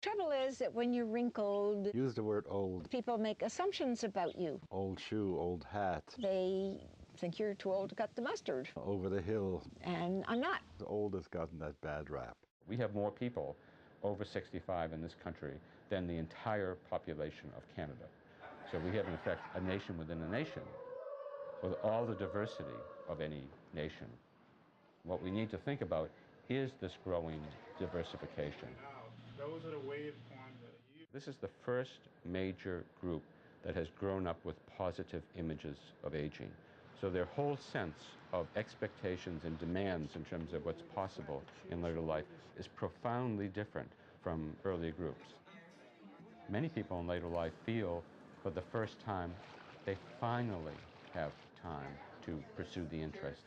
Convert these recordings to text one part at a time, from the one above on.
Trouble is that when you're wrinkled, Use the word old. people make assumptions about you. Old shoe, old hat. They think you're too old to cut the mustard. Over the hill. And I'm not. The old has gotten that bad rap. We have more people over 65 in this country than the entire population of Canada. So we have, in effect, a nation within a nation with all the diversity of any nation. What we need to think about is this growing diversification. Those are the wave forms that you... This is the first major group that has grown up with positive images of aging. So their whole sense of expectations and demands in terms of what's possible in later life is profoundly different from earlier groups. Many people in later life feel for the first time they finally have time to pursue the interest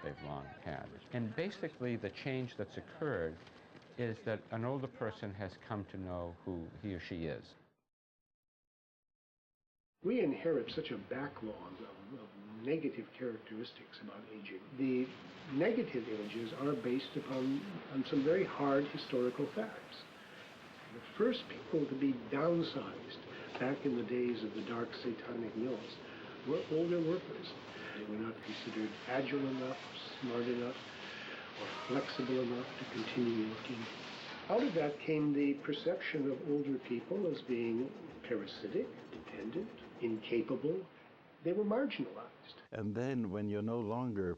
they've long had. And basically the change that's occurred is that an older person has come to know who he or she is. We inherit such a backlog of negative characteristics about aging. The negative images are based upon some very hard historical facts. The first people to be downsized back in the days of the dark satanic mills were older workers. They were not considered agile enough, smart enough, or flexible enough to continue working. Out of that came the perception of older people as being parasitic, dependent, incapable. They were marginalized. And then when you're no longer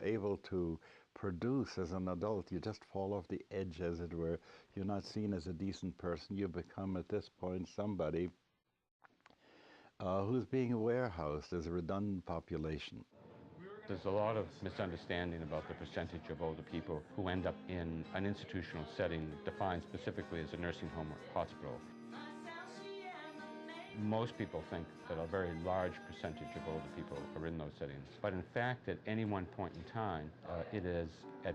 able to produce as an adult, you just fall off the edge, as it were. You're not seen as a decent person. You become, at this point, somebody who's being warehoused as a redundant population. There's a lot of misunderstanding about the percentage of older people who end up in an institutional setting defined specifically as a nursing home or hospital. Most people think that a very large percentage of older people are in those settings. But in fact, at any one point in time, it is at